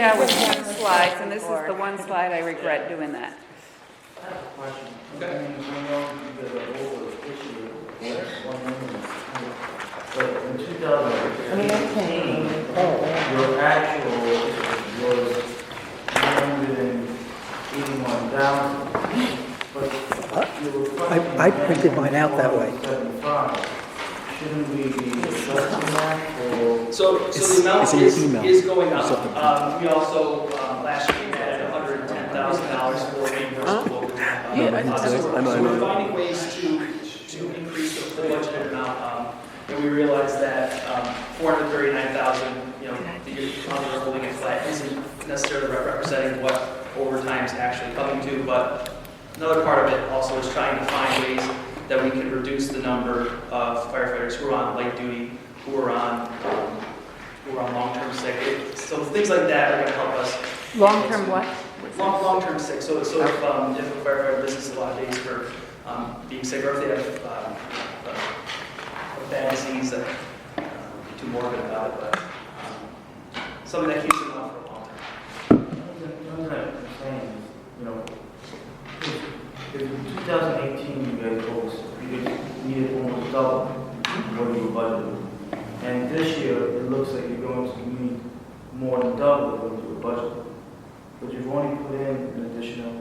out with 2 slides, and this is the one slide I regret doing that. I have a question. Okay. But in 2018, your actual was 381,000. But you were I printed mine out that way. 75. Shouldn't we be adjusting that or? So the amount it's in your email. is going up. Something. We also, last year, added $110,000 for reimbursable. So we're finding ways to increase the budgeted amount. And we realized that 439,000, the amount that we're holding it flat isn't necessarily representing what overtime is actually coming to, but another part of it also is trying to find ways that we can reduce the number of firefighters who are on light duty, who are on long-term sick. So things like that are going to help us. Long-term what? Long-term sick. So if a firefighter misses a lot of days for being sick, or if they have a bad disease, that be too morbid about it, but something that keeps them on for a long time. One thing I'm saying is, if in 2018 you guys told us you needed almost double what you budgeted, and this year it looks like you're going to need more than double what you were budgeted, but you've only put in an additional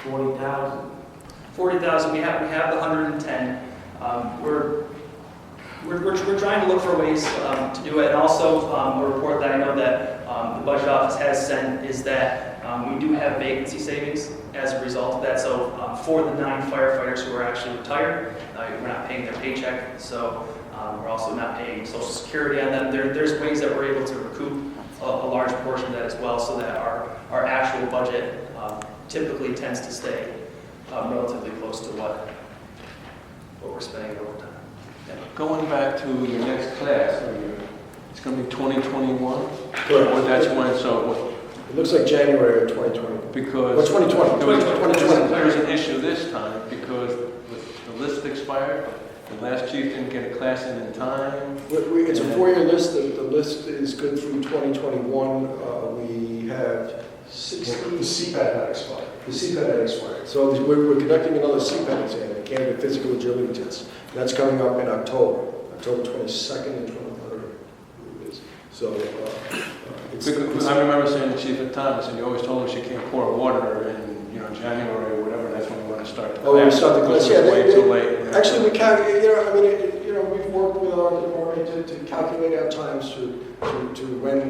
40,000. 40,000. We have the 110. We're trying to look for ways to do it, and also a report that I know that the budget office has sent is that we do have vacancy savings as a result of that. So for the 9 firefighters who are actually retired, we're not paying their paycheck. So we're also not paying Social Security on them. There's ways that we're able to recoup a large portion of that as well, so that our actual budget typically tends to stay relatively close to what we're spending over time. Yeah. Going back to your next class, it's going to be 2021? Correct. Or that's when, so It looks like January of 2020. because... What's 2020? 2020. There's an issue this time because the list expired. The last chief didn't get a class in time. It's a 4-year list. The list is good through 2021. We have... The CPAT had expired. The CPAT had expired. So we're conducting another CPAT exam, a candidate physical agility test. And that's coming up in October 22nd and 23rd. It is. So it's... Because I remember saying to Chief at Thomas, and you always told us you can't pour water in, January or whatever. That's when we want to start the class. Oh, we start the class. Yeah, way too late. Actually, we can't. We've worked with our department to calculate our times to when the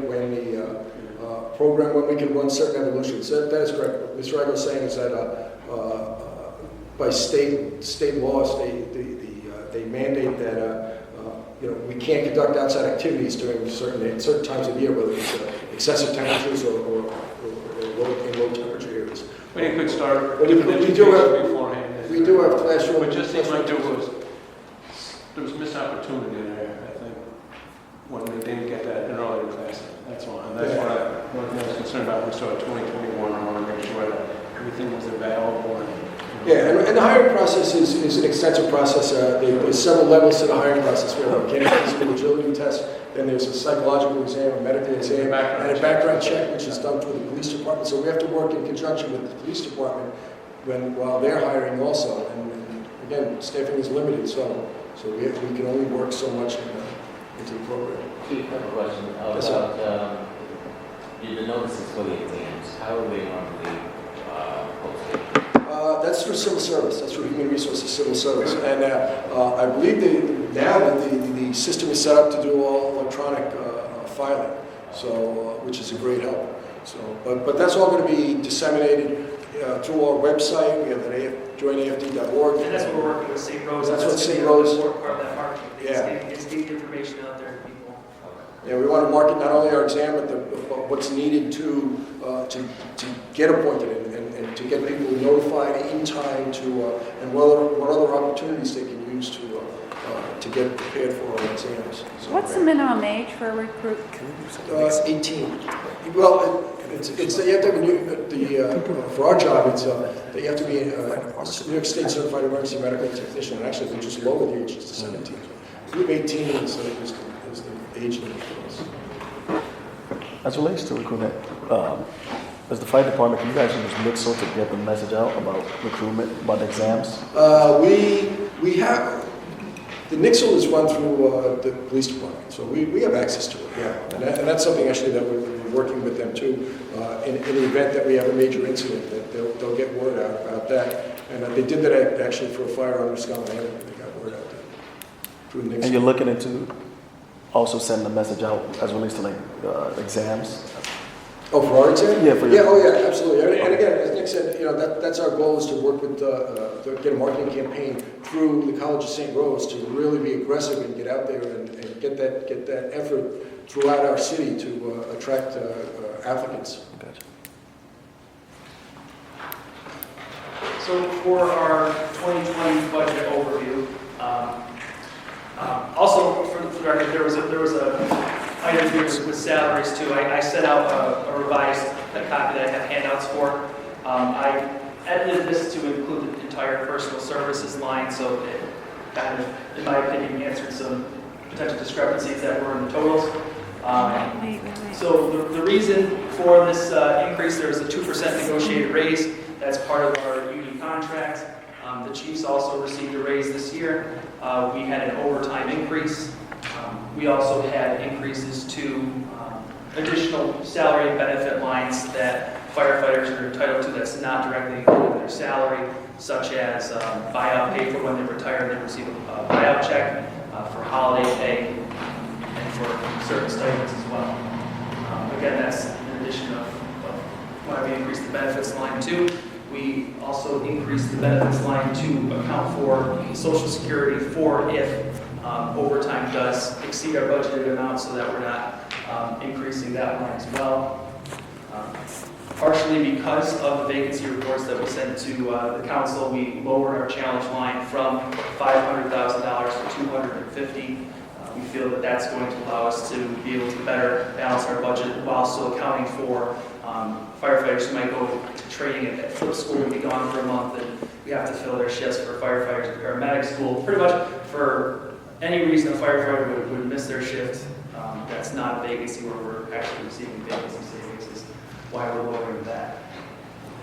program, when we can run certain evolutions. That is correct. What Mr. Igo is saying is that by state law, they mandate that we can't conduct outside activities during certain times of the year, whether it's excessive temperatures or low temperature areas. But you could start But we do have beforehand. We do have classroom. But it just seems like there was missed opportunity there, I think, when we didn't get that in earlier class. That's all. And that's what I was concerned about when we started 2021. I want to make sure that everything was available. Yeah, and the hiring process is an extensive process. There's several levels to the hiring process. We have a candidate physical agility test, then there's a psychological exam, a medical exam, and a background check, which is done through the police department. So we have to work in conjunction with the police department while they're hiring also. And again, staffing is limited, so we can only work so much into the program. Chief, I have a question about the notices for the exams. How are they normally posted? That's through civil service. That's through human resources civil service. And I believe now that the system is set up to do all electronic filing, so which is a great help. So, but that's all going to be disseminated through our website. We have that joinafd.org. And that's what we're working with St. Rose. That's what St. Rose. Part of that marketing. Yeah. It's getting information out there to people. Yeah, we want to market not only our exam, but what's needed to get appointed and to get people notified in time and what other opportunities they can use to get prepared for our exams. So, What's the minimum age for a recruit? 18. Well, it's you have to have for our job, it's that you have to be a New York State certified emergency medical technician. And actually, they just lowered the age to 17. We have 18 is the age limit for us. As relates to recruitment, as the fire department, can you guys use Nixle to get the message out about recruitment, about exams? We have, the Nixle is run through the police department, so we have access to it, yeah. And that's something actually that we're working with them too. In the event that we have a major incident, that they'll get word out about that. And they did that actually for a fire on Scotland Avenue. They got word out there through Nixle. And you're looking into also sending a message out as relates to like exams? Oh, for our exam? Yeah, for Yeah, your... oh yeah, absolutely. And again, as Nick said, you know, that's our goal, is to work with, to get a marketing campaign through the College of St. Rose to really be aggressive and get out there and get that effort throughout our city to attract applicants. Gotcha. So for our 2020 budget overview, also for the record, there was a item here with salaries too. I sent out a revised copy that I have handouts for. I edited this to include the entire personal services line, so it kind of, in my opinion, answered some potential discrepancies that were in the totals. So the reason for this increase, there was a 2% negotiated raise. That's part of our union contract. The chiefs also received a raise this year. We had an overtime increase. We also had increases to additional salary and benefit lines that firefighters are entitled to that's not directly included in their salary, such as buyout pay for when they retire, they receive a buyout check, for holiday pay, and for certain stipends as well. Again, that's in addition of why we increased the benefits line too. We also increased the benefits line to account for Social Security for if overtime does exceed our budgeted amount, so that we're not increasing that line as well. Partially because of the vacancy reports that we sent to the council, we lowered our challenge line from $500,000 to $250,000. We feel that that's going to allow us to be able to better balance our budget while still accounting for firefighters who might go to training at flip school and be gone for a month, and we have to fill their shifts for firefighters at paramedic school. Pretty much for any reason a firefighter would miss their shift, that's not a vacancy where we're actually receiving vacancy savings, is why we're lowering that.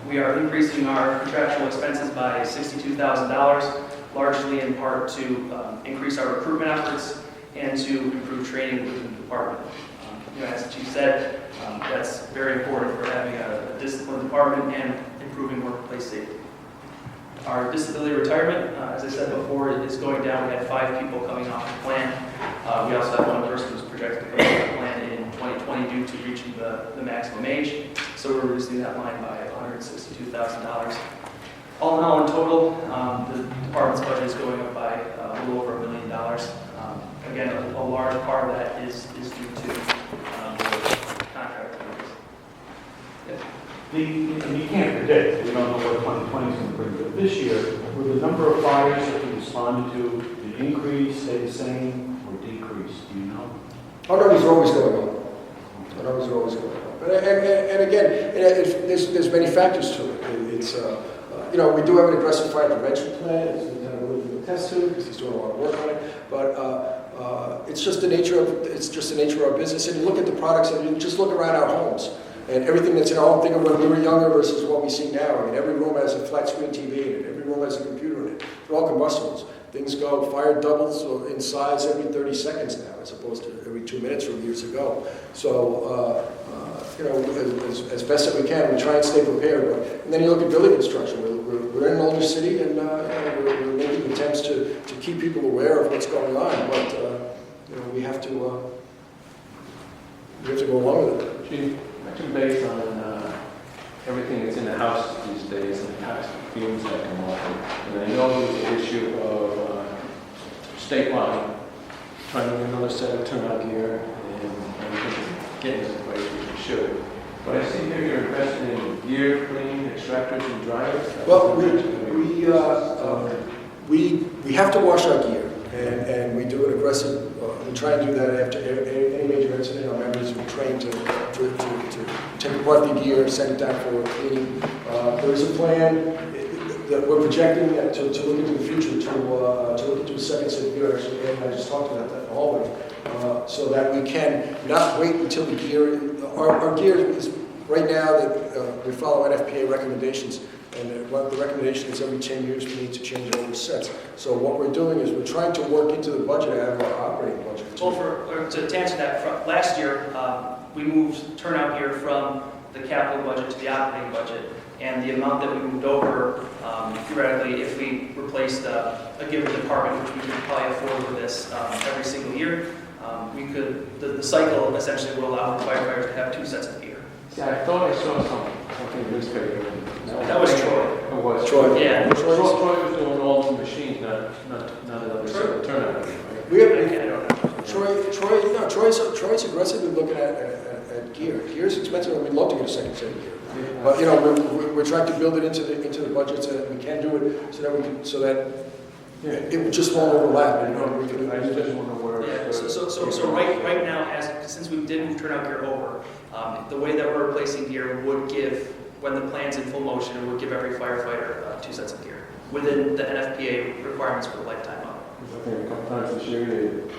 We are increasing our contractual expenses by $62,000, largely in part to increase our recruitment efforts and to improve training within the department. As the chief said, that's very important for having a disciplined department and improving workplace safety. Our disability retirement, as I said before, is going down. We had 5 people coming off the plan. We also have 1 person who's projected to come off the plan in 2020 due to reaching the maximum age. So we're reducing that line by $162,000. All in all, in total, the department's budget is going up by a little over $1 million. Again, a large part of that is due to the contract. And you can't predict, we don't know what 2020 is going to bring, but this year, were the number of fires that you responded to, did increase, stay the same, or decrease? Do you know? Our numbers are always going on. Our numbers are always going on. And again, there's many factors to it. It's, you know, we do have an aggressive fire prevention plan. It's Lieutenant Willie can attest to because he's doing a lot of work on it. But it's just the nature of our business. And you look at the products, and you just look around our homes. And everything that's in our home, think of when we were younger versus what we see now. I mean, every room has a flat screen TV in it. Every room has a computer in it. They're all combustibles. Things go, fire doubles in size every 30 seconds now, as opposed to every 2 minutes from years ago. So, you know, as best as we can, we try and stay prepared. And then you look at building construction. We're in an older city, and we're making attempts to keep people aware of what's going on. But you know, we have to go along with it. Chief, based on everything that's in the house these days and the toxic fumes that come off, and I know there's the issue of state line trying to get another set of turnout gear and getting this place which it should. But I see here you're investing in gear, cleaning, extractors, and dryers. Well, we have to wash our gear, and we do an aggressive. We try and do that after any major incident. Our members are trained to take apart the gear, send it down for cleaning. There is a plan that we're projecting to look into the future, to look into a second set of gear. Actually, and I just talked about that in the hallway, so that we can not wait until the gear Our gear is, right now, that we follow NFPA recommendations, and one of the recommendation is every 10 years we need to change all the sets. So what we're doing is we're trying to work into the budget out of our operating budget. Well, to answer that, last year, we moved turnout gear from the capital budget to the operating budget, and the amount that we moved over, theoretically, if we replaced a given department, which we could probably afford with this every single year, we could, the cycle essentially will allow firefighters to have 2 sets of gear. Yeah, I thought I saw something in the newspaper. That was Troy. It was Troy. Yeah. Troy was doing all the machines, not another turnout. Right? We have, I don't know. Troy's aggressively looking at gear. Gear's expensive, and we'd love to get a second set of gear. But, we're trying to build it into the budget so that we can do it, so that it just won't overlap. We can, I just want to work. Yeah, so right now, since we did move turnout gear over, the way that we're replacing gear would give, when the plan's in full motion, it would give every firefighter 2 sets of gear within the NFPA requirements for the lifetime of. I think a couple times this year, they had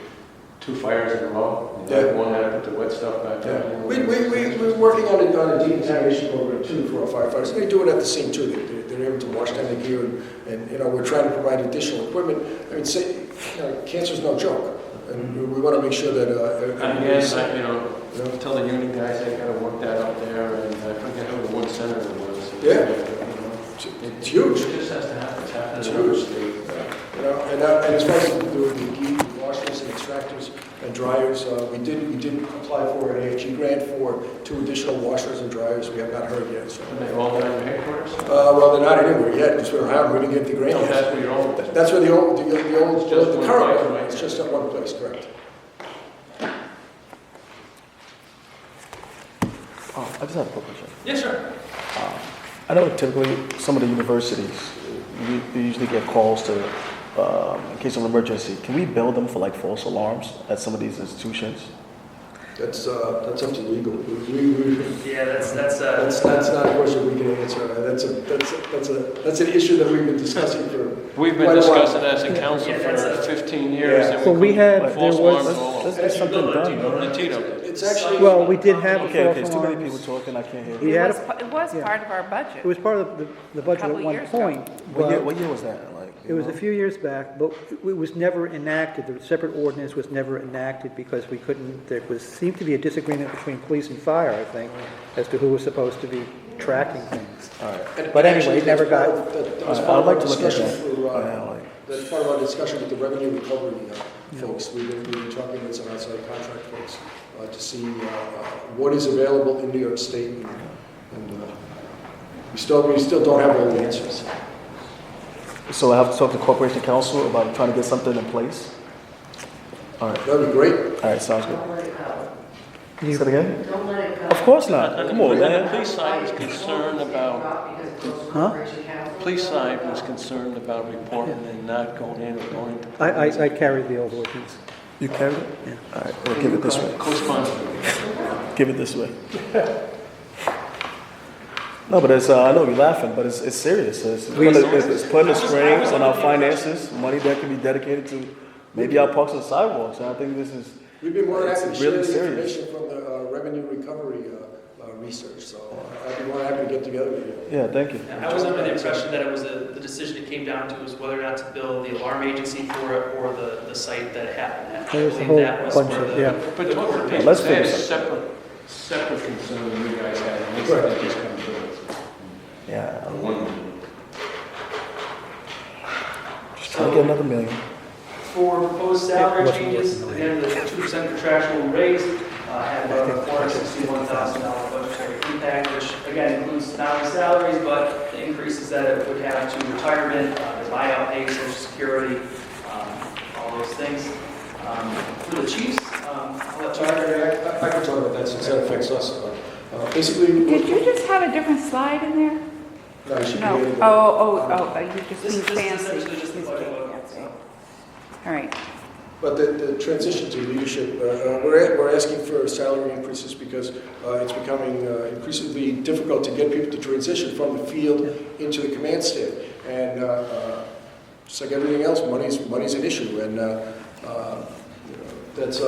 2 fires in a row. Yeah. One had to put the wet stuff back Yeah. down. We're working on a decontamination program too for our firefighters. They do it at the scene too. They're able to wash down the gear, and we're trying to provide additional equipment. I mean, cancer's no joke, and we want to make sure that everybody's. Tell the union guys they got to work that out there, and I forget who the one senator was. Yeah. It's huge. It just has to happen. It's happening It's in every huge. state. And as far as the washers and extractors and dryers, we did apply for an AHG grant for 2 additional washers and dryers. We have not heard yet. So. And they all done in headquarters? Well, they're not anywhere yet because we don't have them. We didn't get the grant No, yet. that's where you're all. That's where the one current place, one, right? it's just at one place, correct. I just have a quick question. Yeah, sure. I know typically some of the universities, they usually get calls to, in case of an emergency. Can we bill them for like false alarms at some of these institutions? That's up to legal. Yeah, that's not a question we can answer. That's an issue that we've been discussing for. We've been quite a while. discussing as a council Yeah, for that's 15 years. Yeah. And Well, we had- false there was- alarms all over. Let's get something done, no? The Tito. It's actually. Well, we did have a Okay, false it's too many people alarms. talking, I can't hear. We It had was, a- it was yeah. part of our budget. It was part of the budget Couple at one years ago. point. What year, but what year was that? Like, It was a few years back, but it was never enacted. The separate ordinance was never enacted because we couldn't, seemed to be a disagreement between police and fire, I think, as to who was supposed to be tracking things. all right. But anyway, it never got- That was I'd part of like our to look at discussion that. for, Yeah, like- that's part of our discussion with the revenue recovery folks. We've been talking with some outside contract folks to see what is available in New York State, and we still don't have all the answers. So I have to talk to Corporation Council about trying to get something in place? All right, That'd be great. all right, sounds good. Don't let it go. Say that again? Don't let it go. Of course not, come on, The man. police side was concerned about, Because it goes to Huh? Corporation Council. police side was concerned about reporting and not going in or going to. I carried the old ordinance. You carried it? Yeah. All right, well, give it this way. Co-sponsor. Give it this way. No, but it's, I know you're laughing, but it's serious. It's putting a strain on our finances, money that can be dedicated to maybe our parks and sidewalks. And I think this is, We've been more than happy to It's share really the serious. information from the revenue recovery research, so I'd be more than happy to get together with you. yeah, thank you. I was under the impression that it was the decision it came down to was whether or not to bill the alarm agency for it or the site that it happened at. There was a I whole believe that was bunch where of, the- yeah. But talk to people, Let's they had a figure something. separate concern than you guys had, and they Correct. said they just couldn't do it. Yeah, One. just trying to get another million. For proposed salary It wasn't changes, worth the again, the 2% contractual raise had about a $461,000 budgetary impact, which again includes not only salaries, but the increases that it would have to retirement, the buyout pay, social security, all those things. For the chiefs, I'll let So Charlie. I can talk about that since that affects us. Basically, Did you just have a different slide in there? no, you should be No. able to- You just This being is fancy. essentially just the budget book. All right. But the transition to leadership, we're asking for salary increases because it's becoming increasingly difficult to get people to transition from the field into the command staff. And just like everything else, money's an issue, and that's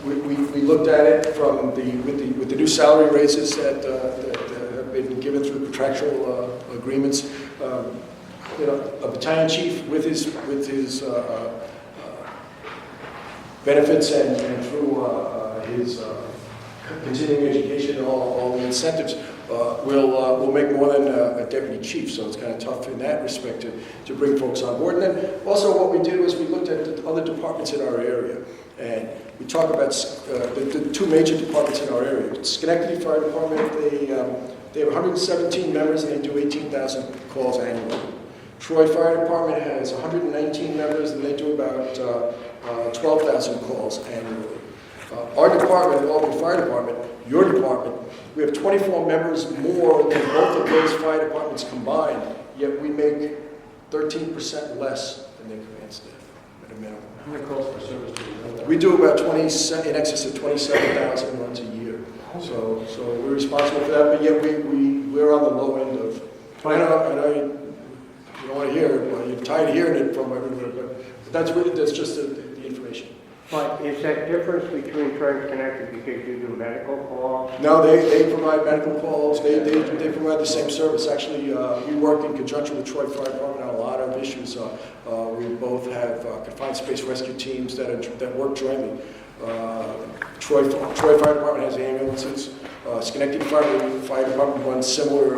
We looked at it from with the new salary raises that have been given through contractual agreements. A battalion chief with his benefits and through his continuing education and all the incentives will make more than a deputy chief. So it's kind of tough in that respect to bring folks on board. And then also what we did was we looked at the other departments in our area. And we talk about the two major departments in our area. Schenectady Fire Department, they have 117 members and they do 18,000 calls annually. Troy Fire Department has 119 members and they do about 12,000 calls annually. Our department, Albany Fire Department, your department, we have 24 members more than both of those fire departments combined, yet we make 13% less than their command staff at a minimum. How many calls for service do you know? We do about in excess of 27,000 runs a year. So we're responsible for that, but yet we're on the low end of, I know you don't want to hear it, well, you're tired of hearing it from everywhere, but that's just the information. But is that difference between Troy and Connecticut because you do medical calls? No, they provide medical calls, they provide the same service. Actually, we work in conjunction with Troy Fire Department on a lot of issues. We both have confined space rescue teams that work jointly. Troy Fire Department has ambulances. Schenectady Fire Department runs similar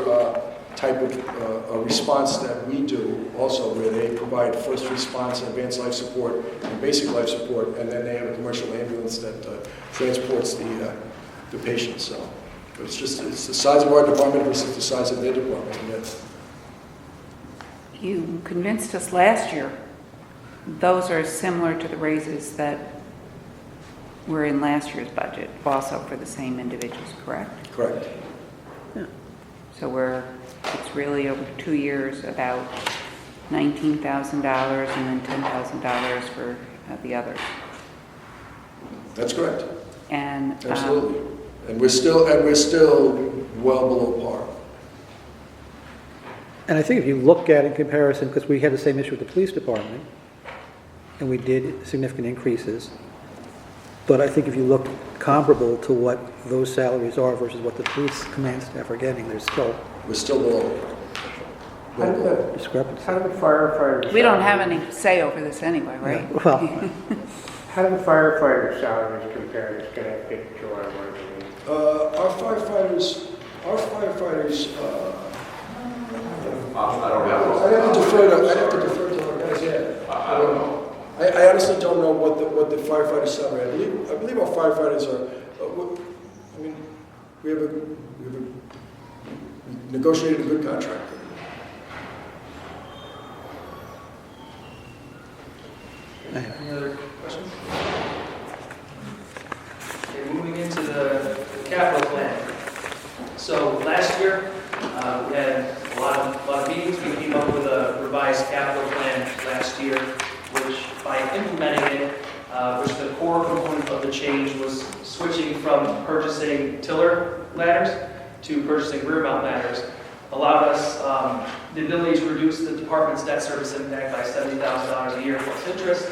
type of response that we do also, where they provide first response, advanced life support, and basic life support, and then they have a commercial ambulance that transports the patient. So it's the size of our department versus the size of their department. Yes. You convinced us last year, those are similar to the raises that were in last year's budget, also for the same individuals, correct? Correct. So it's really over 2 years about $19,000 and then $10,000 for the others. That's correct. And Absolutely. And we're still well below par. And I think if you look at it in comparison, because we had the same issue with the police department, and we did significant increases, but I think if you look comparable to what those salaries are versus what the police command staff are getting, we're still below. How do the Discrepancy. firefighters? we don't have any say over this anyway, right? Yeah, well, How do the firefighter salaries compare to Connecticut, Troy, where Our firefighters. I'd have to defer to our guys. Yeah. I don't know. I honestly don't know what the firefighters' salary. I believe our firefighters are. I mean, we negotiated a good contract. Any other questions? Okay, moving into the capital plan. So last year, we had a lot of meetings. We came up with a revised capital plan last year, which by implementing it, which the core component of the change was switching from purchasing tiller ladders to purchasing rear mount ladders, allowed us the ability to reduce the department's debt service impact by $70,000 a year plus interest,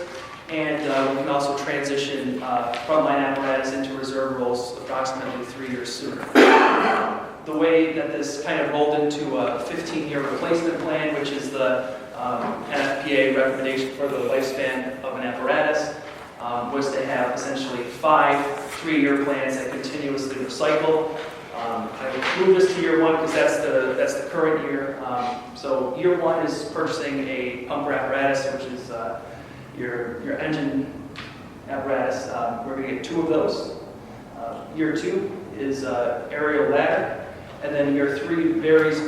and we can also transition frontline apparatus into reserve roles approximately 3 years sooner. The way that this kind of rolled into a 15-year replacement plan, which is the NFPA recommendation for the lifespan of an apparatus, was to have essentially 5 3-year plans that continuously recycle. I moved this to year 1 because that's the current year. So year 1 is purchasing a pumper apparatus, which is your engine apparatus. We're going to get 2 of those. Year 2 is aerial ladder. And then year 3 varies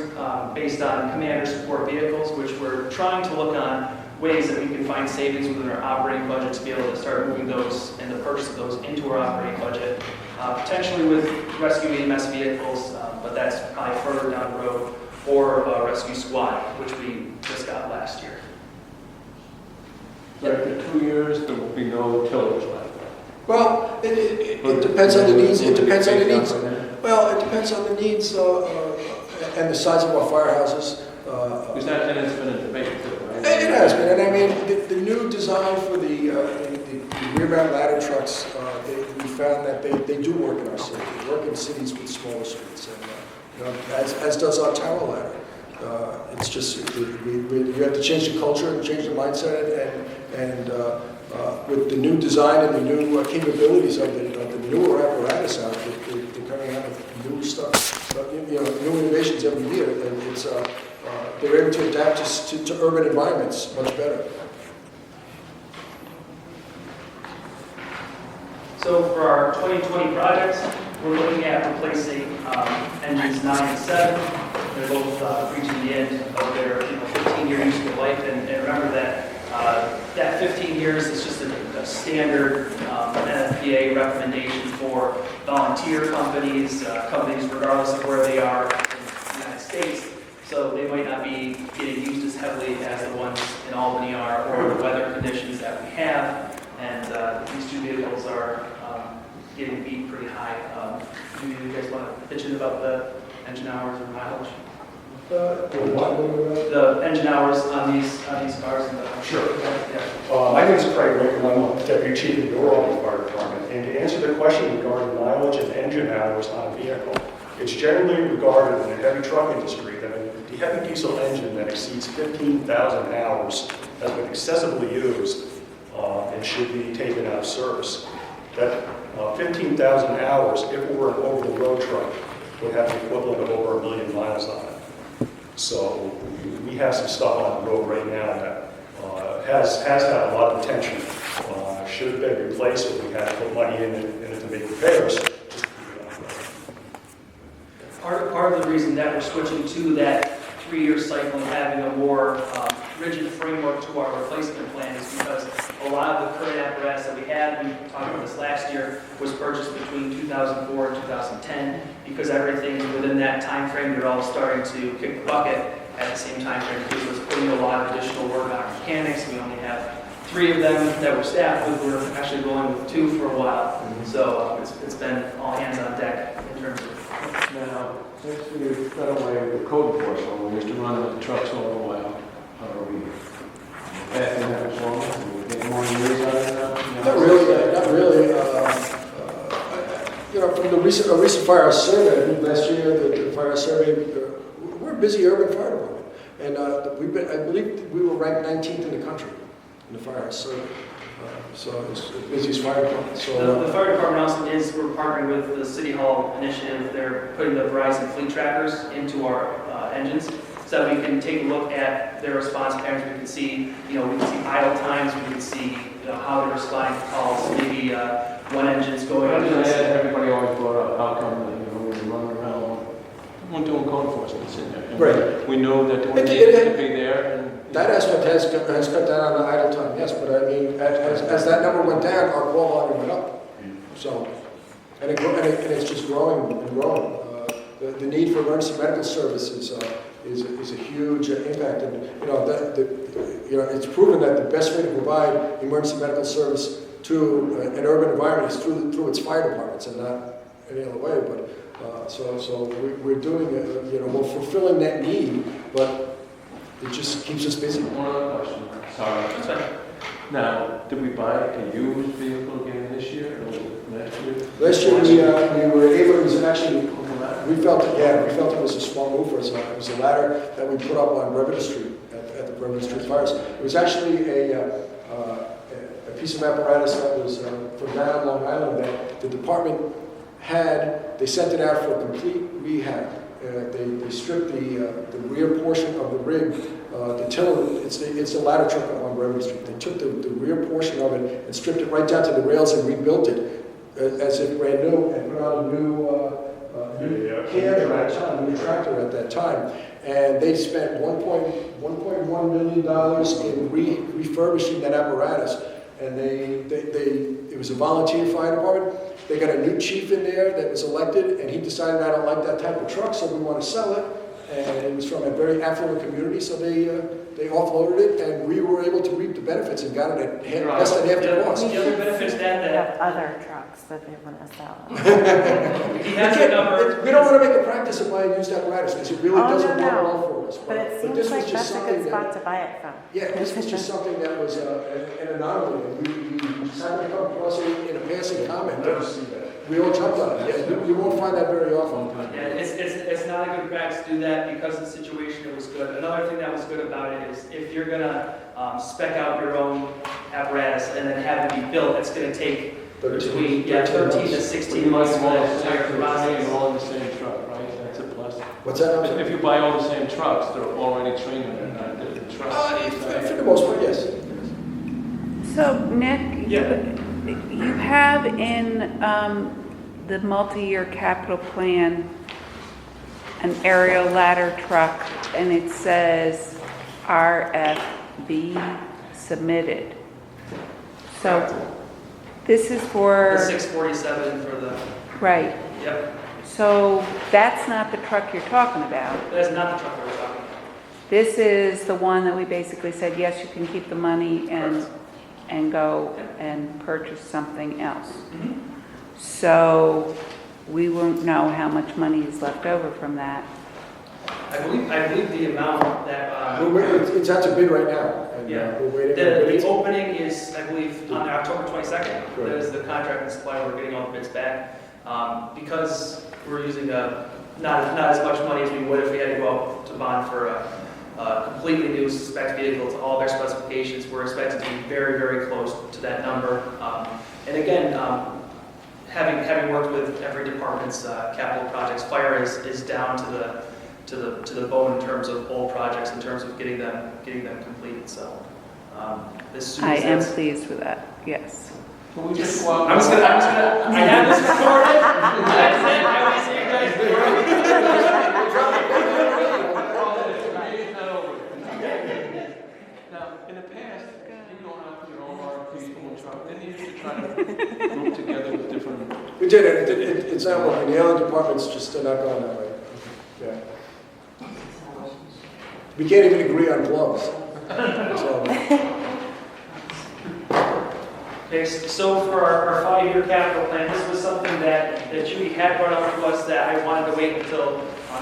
based on commander support vehicles, which we're trying to look on ways that we can find savings within our operating budget to be able to start moving those and the purchase of those into our operating budget, potentially with rescue EMS vehicles, but that's probably further down the road, or a rescue squad, which we just got last year. After 2 years, there will be no tillage left. Well, it depends on the needs. It depends on the needs. Well, it depends on the needs and the size of our firehouses. Is that, and it's been a debate too, right? It has been, and I mean, the new design for the rear mount ladder trucks, we found that they do work in our city. They work in cities with smaller streets, and as does our tower ladder. It's just, we have to change the culture and change the mindset, and with the new design and the new capabilities of the newer apparatus out, they're coming out with new stuff, new innovations every year, and it's, they're able to adapt to urban environments much better. So for our 2020 projects, we're looking at replacing engines 9 and 7. They're both reaching the end of their 15-year useful life. And remember that that 15 years is just a standard NFPA recommendation for volunteer companies, companies regardless of where they are in the United States. So they might not be getting used as heavily as the ones in Albany are, or the weather conditions that we have. And these two vehicles are getting beat pretty high. Do you guys want to pitch in about the engine hours or mileage? The engine hours on these cars? Sure. Yeah. My name is Craig Wicker, I'm Deputy Chief of the Albany Fire Department. And to answer the question regarding mileage and engine hours on a vehicle, it's generally regarded in the heavy truck industry that the heavy diesel engine that exceeds 15,000 hours has been excessively used and should be taken out of service. That 15,000 hours, if it were an over-the-road truck, would have the equivalent of over 1 million miles on it. So we have some stuff on the road right now that has had a lot of attention. Should they replace it, we had to put money in it to make repairs. Part of the reason that we're switching to that 3-year cycle and having a more rigid framework to our replacement plan is because a lot of the current apparatus that we had, we talked about this last year, was purchased between 2004 and 2010. Because everything within that time frame, they're all starting to kick the bucket at the same time frame because it was putting a lot of additional work on our mechanics. We only have 3 of them that we're staffed with. We're actually going with 2 for a while. So it's been all hands on deck in terms of. Now, since we've got away with the code enforcement, we used to run with the trucks all the while. How are we passing that along? We get more years out of that? Not really, not really. From the recent fire survey, I think last year, the fire survey, we're a busy urban fire department. And I believe we were ranked 19th in the country in the fire survey. So it's the busiest fire department. So, the fire department also we're partnering with the City Hall initiative. They're putting the Verizon fleet trackers into our engines so that we can take a look at their response patterns. We can see, we can see idle times. We can see how they're responding to calls. Maybe one engine's going. Everybody always brought up how come when we run around, we're doing code enforcement sitting there. And right. We know that when they need to be there. That aspect has cut down on the idle time, yes, but I mean, as that number went down, our call volume went up. So, and it's just growing and growing. The need for emergency medical services is a huge impact, and it's proven that the best way to provide emergency medical service to an urban environment is through its fire departments and not any other way. But so we're doing it. We're fulfilling that need, but it just keeps us busy. One other question. Sorry. Now, did we buy a used vehicle again this year or last year? Last year we were able. It was actually we felt it was a small move for us. It was a ladder that we put up on Bremen Street at the Bremen Street Fires. It was actually a piece of apparatus that was from down on Long Island that the department had. They sent it out for a complete rehab. They stripped the rear portion of the rig, the tiller. It's a ladder truck on Bremen Street. They took the rear portion of it and stripped it right down to the rails and rebuilt it as if brand new and put on a new tractor at that time. And they spent $1.1 million in refurbishing that apparatus. And it was a volunteer fire department. They got a new chief in there that was elected, and he decided, I don't like that type of truck, so we want to sell it. And it was from a very affluent community, so they offloaded it, and we were able to reap the benefits and got it at less than half the cost. The other benefits then that Other trucks. trucks that they want to sell. He has a number. We don't want to make a practice of buying used apparatus because it really Oh, doesn't no, work no. well for us. But it this seems was like just that's a something good that- spot to buy it from. Yeah, this was just something that was an anomaly. And we just happened to come across it in a passing comment. We all jumped on it. Yeah, you won't find that very often. Yeah, it's not a good practice to do that because the situation was good. Another thing that was good about it is if you're gonna spec out your own apparatus and then have it be built, it's gonna take between 13 to 16 months for that entire process. All in the same truck, right? That's a plus. What's that? I'm sorry? If you buy all the same trucks, they're already trained in it, not different trucks. For the most part, yes. So Nick, Yeah. you have in the multi-year capital plan an aerial ladder truck, and it says RFB submitted. So this is The for, 647 for the, right, yep, so that's not the truck you're talking about. that's not the truck we were talking about. This is the one that we basically said, yes, you can keep the money and go and purchase something else. Mhm. So we won't know how much money is left over from that. I believe the amount that, It's out to bid right now. And, Yeah. we're waiting. for bids. the opening is, I believe, on October 22nd. That is the contract and supply, we're getting all the bids back. Because we're using not as much money as we would if we had to go out to bond for a completely new spec vehicle to all their specifications, we're expected to be very, very close to that number. And again, having worked with every department's capital projects, fire is down to the bone in terms of all projects, in terms of getting them completed. So as soon I as am that's- pleased with that, yes. Can we just go out? I have this recorded. I want to see you guys do Now, in the past, you going out for your own RFP, your own truck, then you used to try to group together with different. We did it. It's not working. The other departments just are not going that way. Yeah. We can't even agree on gloves. So, Okay, so for our 5-year capital plan, this was something that Judy had brought up to us that I wanted to wait until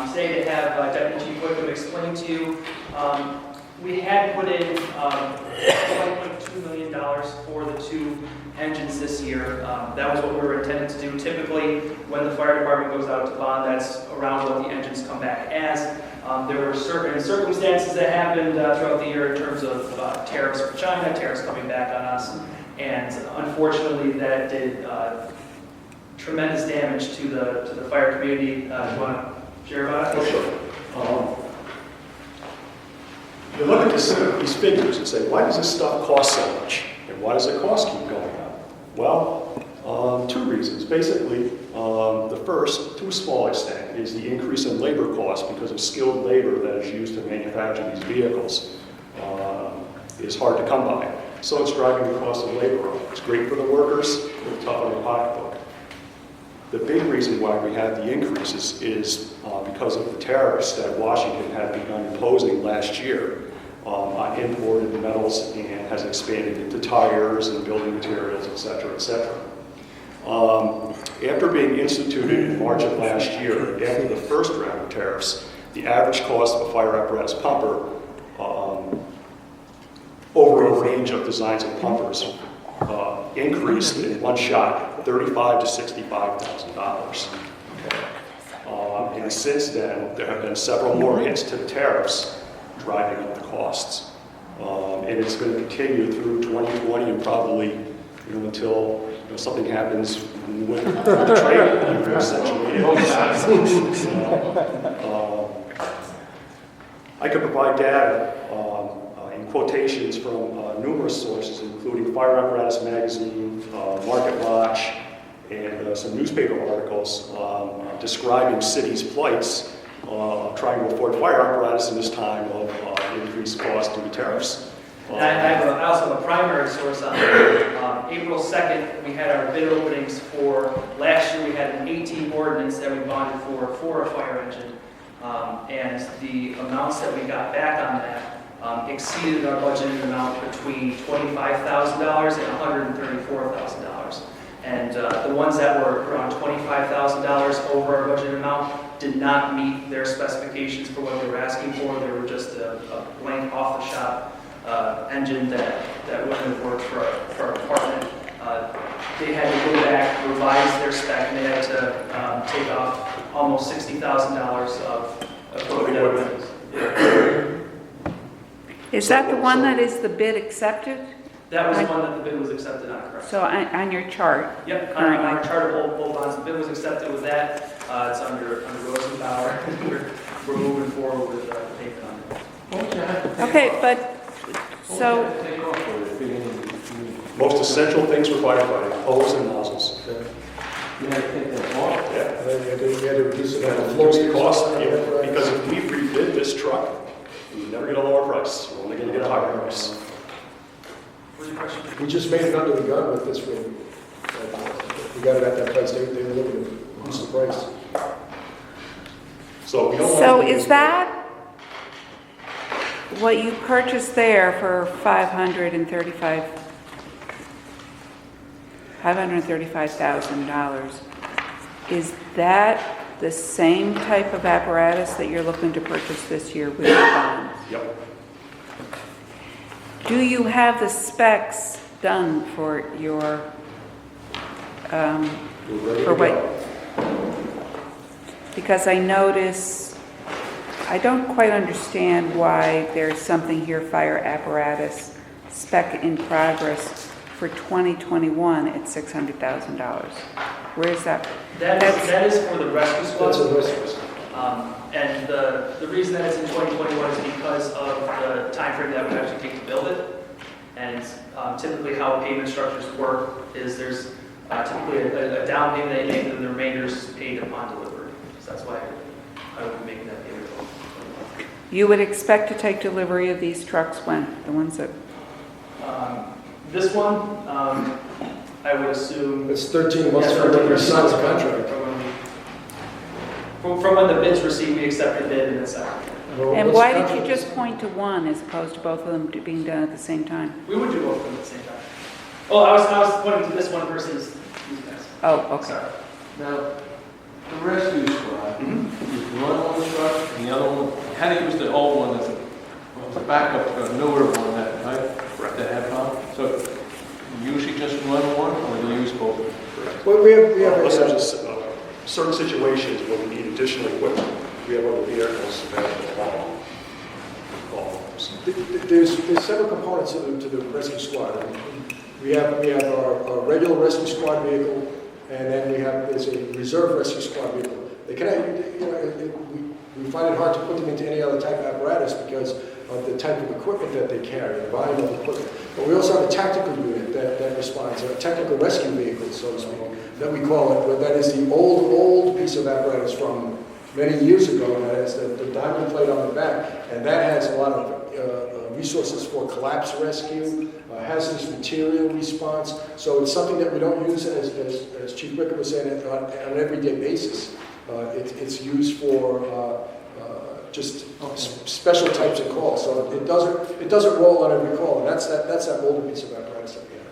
today to have Deputy Chief Wickham explain to you. We had put in $1.2 million for the 2 engines this year. That was what we were intended to do. Typically, when the fire department goes out to bond, that's around what the engines come back as. There were certain circumstances that happened throughout the year in terms of tariffs from China, tariffs coming back on us. And unfortunately, that did tremendous damage to the fire community. Do you want to share about it? oh, sure. You look at these figures and say, why does this stuff cost so much? And why does the cost keep going up? Well, 2 reasons. Basically, the first, to a small extent, is the increase in labor costs because of skilled labor that is used to manufacture these vehicles is hard to come by. So it's driving the cost of labor up. It's great for the workers, but tough on the pocketbook. The big reason why we had the increases is because of the tariffs that Washington had begun imposing last year on imported metals and has expanded into tires and building materials, et cetera, et cetera. After being instituted in March of last year, after the first round of tariffs, the average cost of a fire apparatus pumper over a range of designs of pumpers increased in one shot $35,000 to $65,000. And since then, there have been several more hits to the tariffs, driving up the costs. And it's going to continue through 2020 and probably until something happens with the trade, essentially. I could provide data in quotations from numerous sources, including Fire Apparatus Magazine, Market Watch, and some newspaper articles describing cities' plights trying to afford fire apparatus in this time of increased cost due to tariffs. And I also have a primary source on that. April 2nd, we had our bid openings for, last year we had an 18 ordinance that we bonded for a fire engine. And the amounts that we got back on that exceeded our budgeted amount between $25,000 and $134,000. And the ones that were around $25,000 over our budget amount did not meet their specifications for what they were asking for. They were just a blank off-the-shop engine that wouldn't have worked for our department. They had to go back, revise their spec, and they had to take off almost $60,000 of equipment. Is that the one that is the bid accepted? That was the one that the bid was accepted on, correct? So on your chart? Yep, on our chart of both bonds, the bid was accepted with that. It's under Rosenbauer. We're moving forward with payment on it. What would you have to take Okay, off? but, What so, would you have to take off for it if you didn't- Most essential things for firefighting, hose and nozzles. you had to take that off? Yeah. And then you had to reduce it. And the floors cost, because if we rebid this truck, we never get a lower price. We're only going to get a higher price. What's your question? We just made it under the gun with this one. We got it at that price, they were looking to reduce the price. So we don't want so to- is that what you purchased there for $535,000? Is that the same type of apparatus that you're looking to purchase this year with your bonds? Yep. Do you have the specs done for your, We're ready for to what? go. Because I notice, I don't quite understand why there's something here, fire apparatus, spec in progress for 2021 at $600,000. Where is that? That is for the rescue squad. That's a risk. And the reason that it's in 2021 is because of the time frame that would actually take to build it. And typically how payment structures work is there's typically a down payment that you make, and the remainder is paid upon delivery. So that's why I would be making that payment. You would expect to take delivery of these trucks when? The ones that, This one, I would assume. It's 13 months from when we signed the contract. From when the bids received, we accepted bid and then signed. Well, and what's why the did you contract? just point to one as opposed to both of them being done at the same time? We would do both of them at the same time. Oh, I was pointing to this one versus these guys. Oh, okay. Sorry. Now, the rescue squad, you run one truck and the other one, how do you use the old one as a backup to a newer one that, right, that had problems? So you usually just run one or do you use both? Well, we have Unless a, there's certain situations where we need additional equipment, we have other vehicles available to call. there's several components to the rescue squad. We have our regular rescue squad vehicle, and then there's a reserve rescue squad vehicle. They we find it hard to put them into any other type of apparatus because of the type of equipment that they carry, the volume of equipment. But we also have a tactical unit that responds, a technical rescue vehicle, so to speak, that we call it. But that is the old piece of apparatus from many years ago, and that has the diamond plate on the back, and that has a lot of resources for collapse rescue, hazardous material response. So it's something that we don't use, as Chief Ricker was saying, on an everyday basis. It's used for just special types of calls. So it doesn't roll on every call, and that's that older piece of apparatus that we have.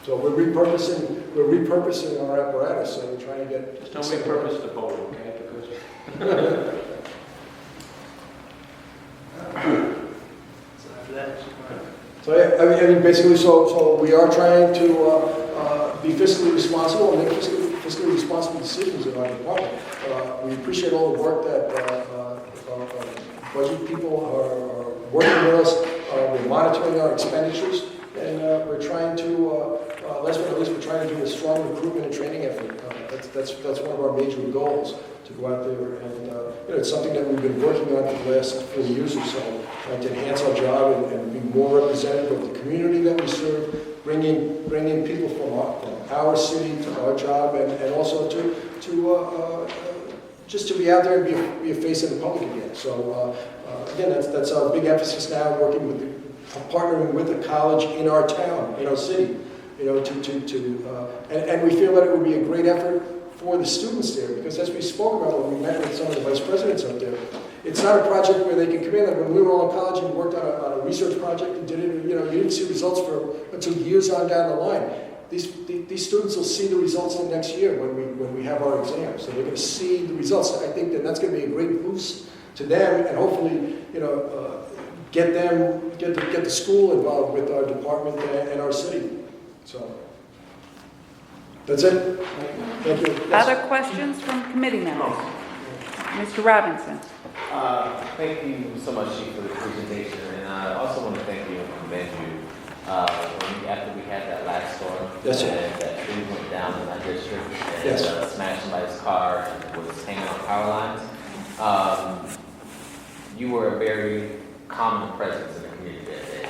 So we're repurposing our apparatus, so we're trying to get. Just don't repurpose the boat, okay? Because So after that, So I mean, basically, so we are trying to be fiscally responsible and make fiscally responsible decisions in our department. We appreciate all the work that budget people are working with us. We're monitoring our expenditures, and we're trying to, last but not least, we're trying to do a strong recruitment and training effort. That's one of our major goals, to go out there and it's something that we've been working on for the last 4 years or so, trying to enhance our job and be more representative of the community that we serve, bringing people from our city to our job, and also to just to be out there and be a face in the public again. So again, that's our big emphasis now, working with partnering with a college in our town, in our city, and we feel that it would be a great effort for the students there, because as we spoke about when we met with some of the vice presidents up there, it's not a project where they can come in. Like when we were all in college and worked on a research project and did it, you didn't see results until years on down the line. these students will see the results in the next year when we have our exams. So they're going to see the results. I think that's going to be a great boost to them, and hopefully, get the school involved with our department and our city. So that's it. Thank you. Yes. Other questions from committee members? Mr. Robinson? Thank you so much, Chief, for the presentation, and I also want to thank you and commend you. After we had that last storm, Yes, sir. and that tree went down in my district and Yes. Smashed somebody's car and was hanging on power lines, you were a very common presence in the community that day.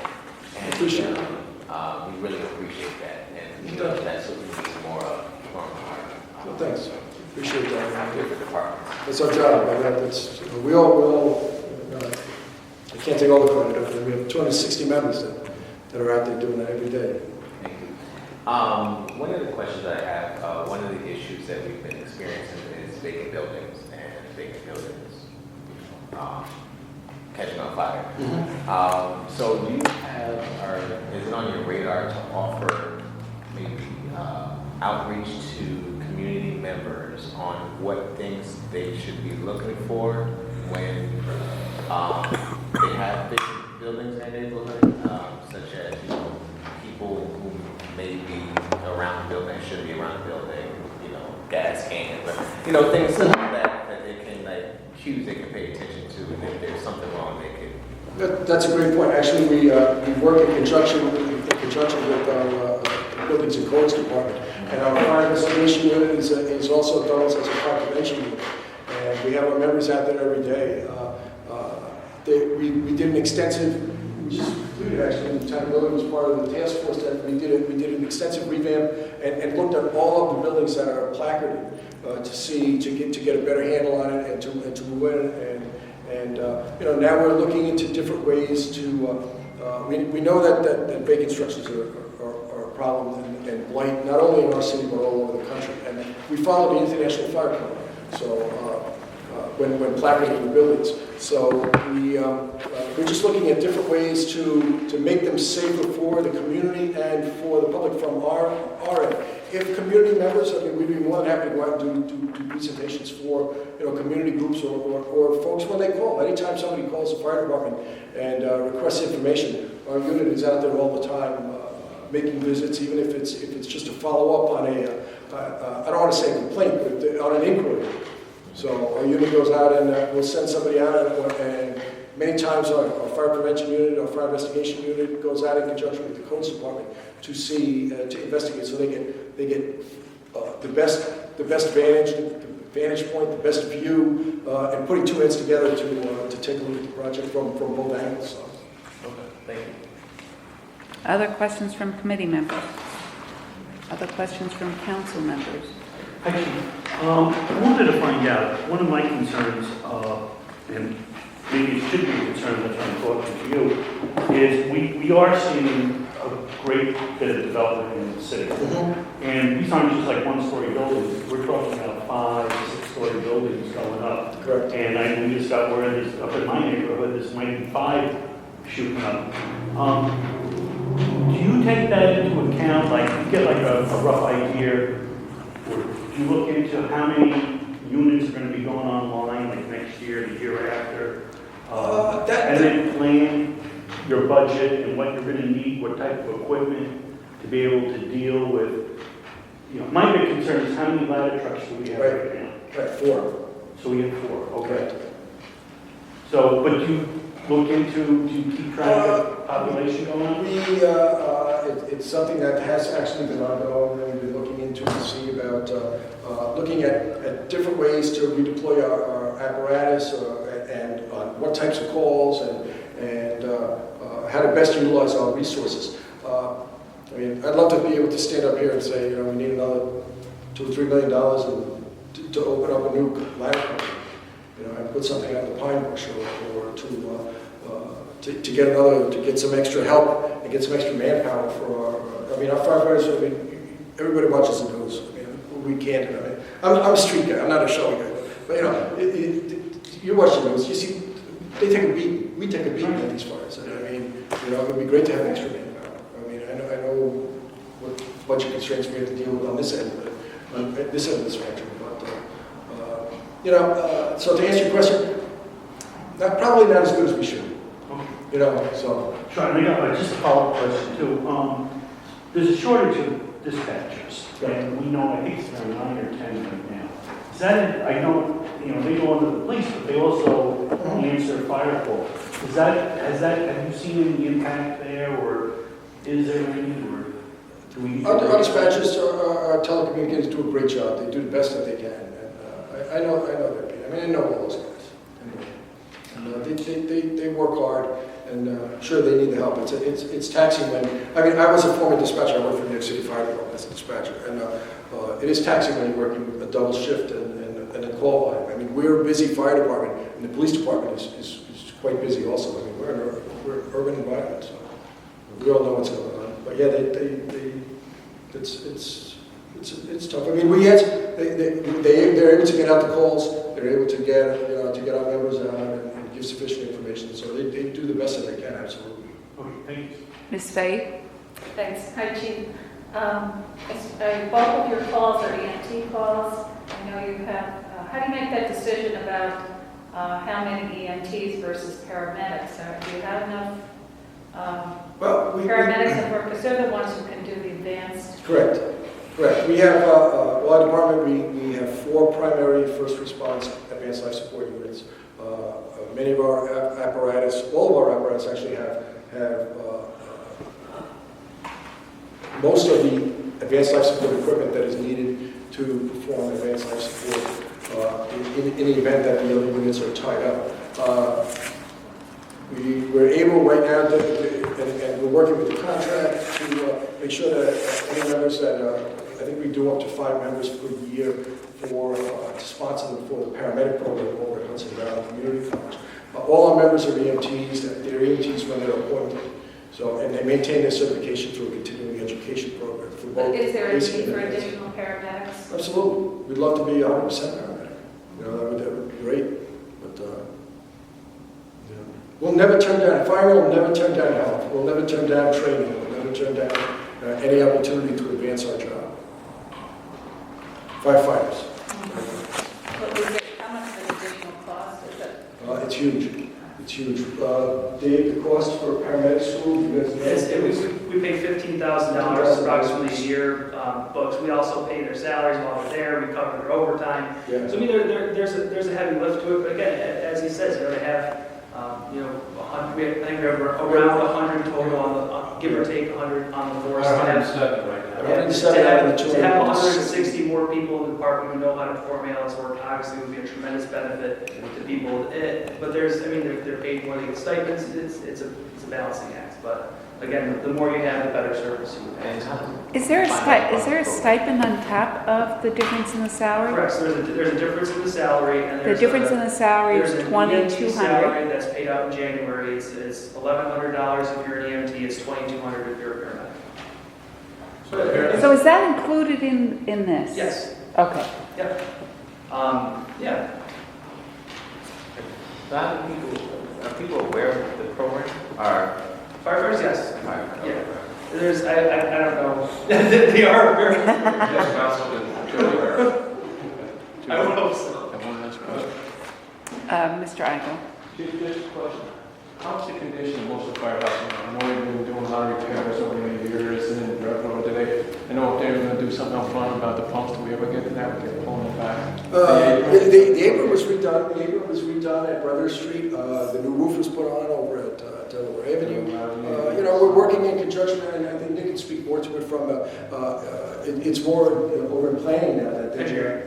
And, Appreciate it. we really appreciate that, and that's what we need more of from our Well, thanks. Appreciate that. different departments. That's our job. We all I can't take all the credit. We have 260 members that are out there doing that every day. Thank you. One of the questions I have, one of the issues that we've been experiencing is vacant buildings and vacant buildings catching on fire. So do you have, or is it on your radar to offer maybe outreach to community members on what things they should be looking for when they have vacant buildings in their neighborhood, such as people who may be around the building, shouldn't be around the building, gas cans, but things like that they can cues they can pay attention to, and if there's something wrong, they can. That's a great point. Actually, we work in conjunction with our Buildings and Codes Department. And our fire investigation unit is also doubles as a fire prevention unit. And we have our members out there every day. We did an extensive, we just completed actually, the town building was part of the task force that we did an extensive revamp and looked at all of the buildings that are placarded to get a better handle on it and to move in. And now we're looking into different ways to, we know that vacant structures are a problem and blight, not only in our city, but all over the country. And we follow the International Fire Code, so when placarding the buildings. So we're just looking at different ways to make them safer for the community and for the public from our end. If community members, we'd be more than happy to go out and do presentations for community groups or folks when they call. Anytime somebody calls the fire department and requests information, our unit is out there all the time making visits, even if it's just to follow up on I don't want to say complaint, but on an inquiry. So our unit goes out and we'll send somebody out, and many times our fire prevention unit, our fire investigation unit goes out in conjunction with the codes department to investigate, so they get the best vantage point, the best view, and putting two heads together to take a look at the project from both angles. So. Okay, thank you. Other questions from committee members? Other questions from council members? Actually, I wanted to find out, one of my concerns, and maybe it should be a concern, that's why I'm talking to you, is we are seeing a great bit of development in the city. And these aren't just like one-story buildings. We're talking about 5- to 6-story buildings going up. Correct. And we just got word up in my neighborhood, there's might be 5 shooting up. Do you take that into account, like you get like a rough idea, or do you look into how many units are going to be going online like next year, the year after, and then plan your budget and what you're going to need, what type of equipment to be able to deal with? My big concern is how many ladder trucks do we have right now? Right, 4. So we have 4. Okay. So, but you look into, do you keep track of population going on? It's something that has actually been ongoing, and we've been looking into to see about looking at different ways to redeploy our apparatus and on what types of calls and how to best utilize our resources. I'd love to be able to stand up here and say, we need another $2 or $3 million to open up a new ladder company, and put something out in the pine bush, or to get some extra help and get some extra manpower for our firefighters. Everybody watches the news. We can't do it. I'm a street guy. I'm not a show guy. But you watch the news. You see, they take a beat. We take a beat at these fires. It would be great to have extra manpower. I know what budget constraints we have to deal with on this end of it, on this end of the spectrum. But, so to answer your question, probably not as good as we should. So. Sure, and I got just a follow-up question too. There's a shortage of dispatchers, and we know, I think it's around 9 or 10 right now. Is that, I know, they go under the police, but they also answer fire call. Have you seen any impact there, or is there any, or do we? Our dispatchers, our telecommunicators do a great job. They do the best that they can. And I know their pain. I know all those guys. And they work hard, and sure, they need the help. It's taxing when, I was a former dispatcher. I worked for New York City Fire Department as a dispatcher. And it is taxing when you're working a double shift and a call volume. We're a busy fire department, and the police department is quite busy also. We're in an urban environment, so we all know what's going on. But yeah, it's tough. They're able to get out the calls. They're able to get our members out and give sufficient information. So they do the best that they can. Absolutely. Okay, thanks. Ms. Faith? Thanks. Hi, Chief. Both of your calls are EMT calls. I know you have, how do you make that decision about how many EMTs versus paramedics? Do you have enough paramedics that work? Because they're the ones who can do the advanced. Correct. We have, our department, we have 4 primary first response advanced life support units. Many of our apparatus, all of our apparatus actually have most of the advanced life support equipment that is needed to perform advanced life support in the event that the other units are tied up. We're able right now, and we're working with the contract to make sure that any members that, I think we do up to 5 members per year to sponsor them for the paramedic program over at Hudson Valley Community College. All our members are EMTs. They're EMTs when they're appointed. So, and they maintain their certification through a continuing education program. For both. Is there a need for additional paramedics? Absolutely. We'd love to be 100% paramedic. That would be great. But we'll never turn down, fire will never turn down health. We'll never turn down training. We'll never turn down any opportunity to advance our job. Firefighters. How much of an additional cost is it? It's huge. It's huge. Dave, the cost for paramedic school, you guys know? We pay $15,000 approximately a year, but we also pay their salaries while they're there. We cover their overtime. Yeah. So there's a heavy lift to it. But again, as he says, they have 100. I think we have around 100 total on give or take 100 on the force. 107 right now. 107 out of the 200. To have 160 more people in the department who know how to perform ALS work obviously would be a tremendous benefit to people. But they're paid more, they get stipends. It's a balancing act. But again, the more you have, the better service you have. Is there a stipend on top of the difference in the salary? Correct. So there's a difference in the salary, and The difference in the salary is there's an EMT $2,200. salary that's paid out in January. It's $1,100 if you're an EMT. It's $2,200 if you're a paramedic. So is that included in this? Yes. Okay. Yep. Yeah. So are people aware of the program? Firefighters, yes. Firefighters. Yeah. There's, I don't know. They are very. Yes, Councilman. I would hope so. Mr. Igo. Just a question. How's the condition of most of the firehouses? I know they've been doing a lot of repairs over many years, and I know if they're going to do something up front about the pumps, do we ever get to that? They're pulling it back. The apron was redone. The apron was redone at Brother Street. The new roof was put on over at Delaware Avenue. We're working in conjunction, and I think Nick can speak more to it from it's more over in planning now, that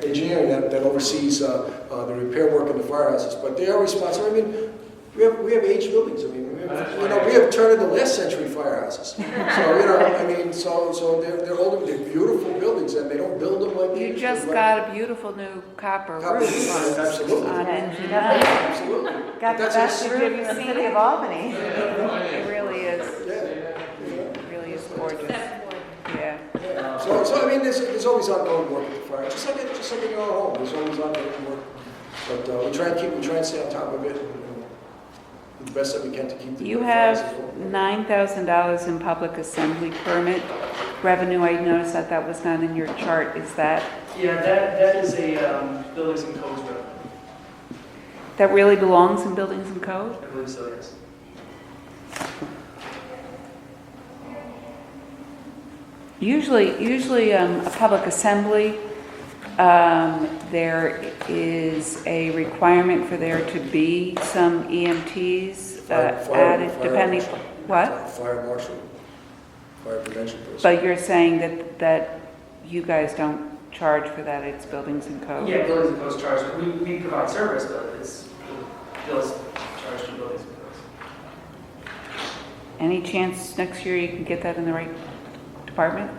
engineering that oversees the repair work in the firehouses. But they are responsible. We have aged buildings. We have turn of the last century firehouses. So they're older. They're beautiful buildings, and they don't build them like You just got a beautiful new copper roof Absolutely. on Engine 9. Absolutely. Got the best roof in the city of Albany. It really is. Yeah. It really is gorgeous. Yeah. So there's always ongoing work with the fire. Just like in our home, there's always ongoing work. But we try and stay on top of it. The best that we can to keep the You have $9,000 in public assembly permit revenue, I noticed that that was not in your chart. Is that, Yeah, that is a buildings and codes revenue. that really belongs in buildings and code? I believe so, yes. Usually a public assembly, there is a requirement for there to be some EMTs added, depending, what? Fire marshal, fire prevention person. But you're saying that you guys don't charge for that, it's buildings and code? Yeah, buildings and codes charge, we provide service, but it's, bills charged to buildings and codes. Any chance next year you can get that in the right department?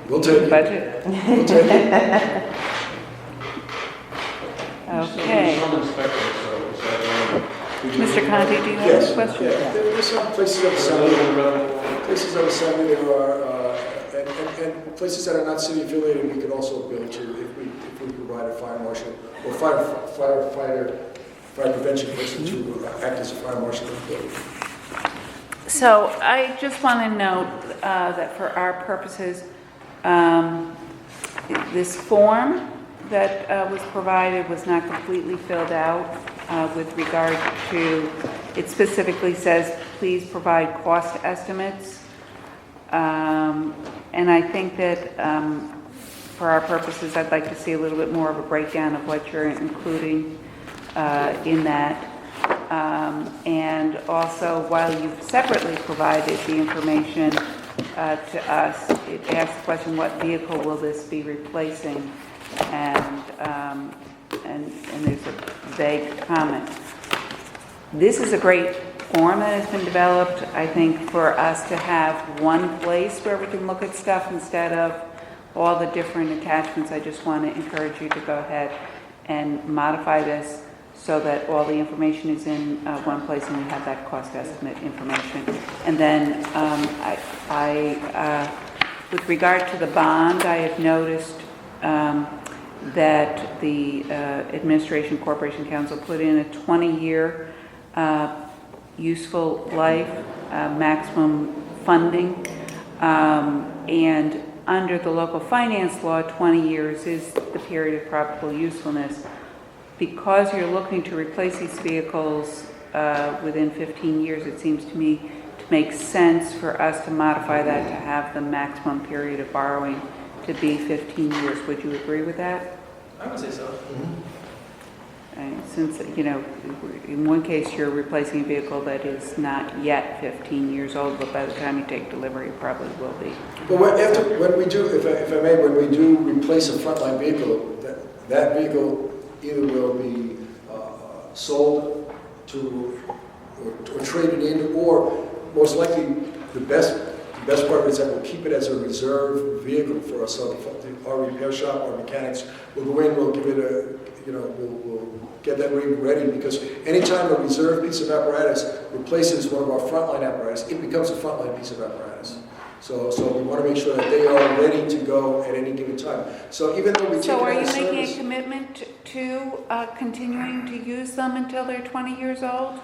We'll take it. Budget? We'll take it. Okay. Some inspector, so is that, Mr. Conti, do you have Yes, a question? yeah, there's some places of assembly, places of assembly there are, and places that are not city affiliated, we could also bill to if we provide a fire marshal or firefighter, fire prevention person to act as a fire marshal in the building. So I just want to note that for our purposes, this form that was provided was not completely filled out with regard to, it specifically says, please provide cost estimates. And I think that for our purposes, I'd like to see a little bit more of a breakdown of what you're including in that. And also, while you've separately provided the information to us, it asks the question, what vehicle will this be replacing? And there's a vague comment. This is a great form that has been developed, I think, for us to have one place where we can look at stuff instead of all the different attachments. I just want to encourage you to go ahead and modify this so that all the information is in one place and we have that cost estimate information. And then with regard to the bond, I have noticed that the Administration Corporation Council put in a 20-year useful life maximum funding, and under the local finance law, 20 years is the period of probable usefulness. Because you're looking to replace these vehicles within 15 years, it seems to me to make sense for us to modify that to have the maximum period of borrowing to be 15 years. Would you agree with that? I would say so. And since, in one case you're replacing a vehicle that is not yet 15 years old, but by the time you take delivery, it probably will be. But when we do, if I may, when we do replace a frontline vehicle, that vehicle either will be sold to or traded in, or most likely the best part of it is that we'll keep it as a reserve vehicle for us. So our repair shop, our mechanics will go in, we'll give it a, we'll get that rig ready, because anytime a reserve piece of apparatus replaces one of our frontline apparatus, it becomes a frontline piece of apparatus. So we want to make sure that they are ready to go at any given time. So even though we take it So are out you of making a service, commitment to continuing to use them until they're 20 years old?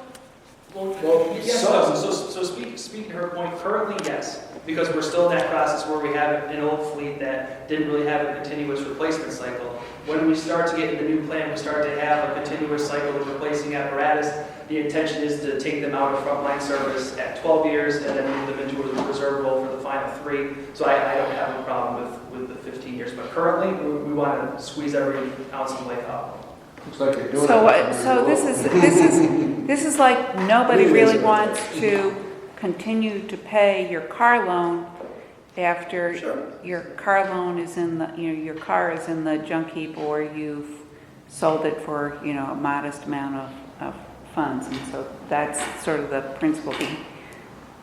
Well, yes, no. So speaking to her point, currently, yes, because we're still in that process where we have an old fleet that didn't really have a continuous replacement cycle. When we start to get in the new plan, we start to have a continuous cycle of replacing apparatus. The intention is to take them out of frontline service at 12 years and then move them into a reserve role for the final 3. So I don't have a problem with the 15 years, but currently we want to squeeze every ounce of life out. looks like you're doing So it. this is like nobody really wants to continue to pay your car loan after your car loan is in the, your car is in the junk heap, or you've sold it for, a modest amount of funds. And so that's sort of the principle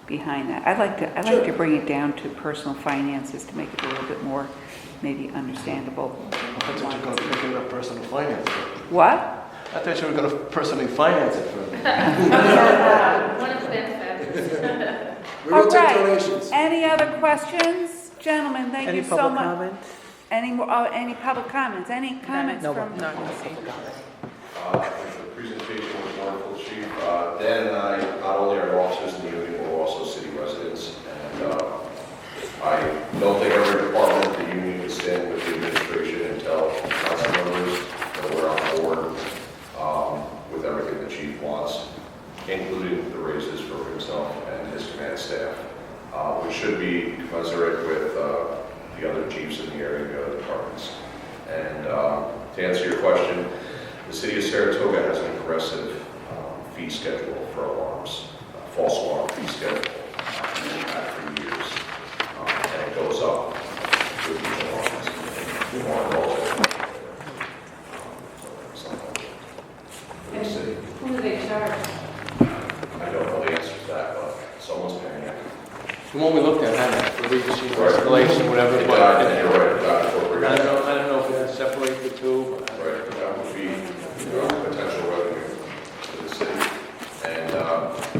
behind that. I'd like to bring it down to personal finances to make it a little bit more maybe understandable. I thought you were going to pick it up personal finance. What? I thought you were going to personally finance it for me. One of the benefits. we will All take right. donations. Any other questions? Gentlemen, thank you so much. Any public comments? Any public comments? Any comments No, from? no. The presentation was wonderful, Chief. Dan and I not only are officers in the union, but we're also city residents. And I don't think including the raises for himself and his command staff, which should be commensurate with the other chiefs in the area, the other departments. And to answer your question, the city of Saratoga has an aggressive fee schedule for alarms, false alarm fee schedule, and we've had for years. And it goes up with each alarm. More calls. Who do they charge? I don't know the answer to that, but someone's paying it. The one we looked at had that, the legacy escalation, whatever. It but died, and you're right, it died before we I got don't know if we had to separate the two. But right, that would be potential revenue to the city. And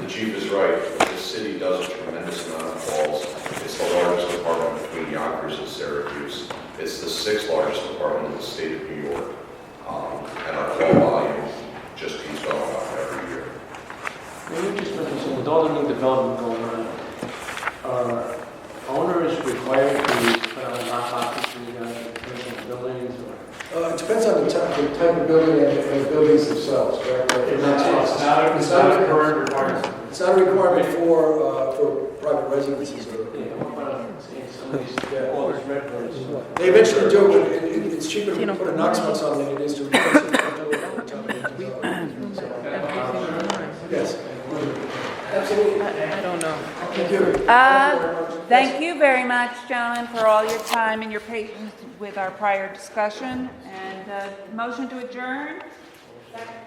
the chief is right, this city does a tremendous amount of calls. It's the largest department between Yonkers and Syracuse. It's the 6th largest department in the state of New York. And our call volume just keeps going up every year. Maybe just mention, with all the new development going on, are owners required to put on lockboxes for you guys in terms of buildings or? It depends on the type of building and the buildings themselves, correct? It's not a current requirement. It's not a requirement for private residences. Yeah, what about some of these, all these red birds? They eventually do, but it's cheaper to put a Knox box on than it is to replace it. Yes. Absolutely. I don't know. Thank you. Thank you very much, gentlemen, for all your time and your patience with our prior discussion. And motion to adjourn? Second.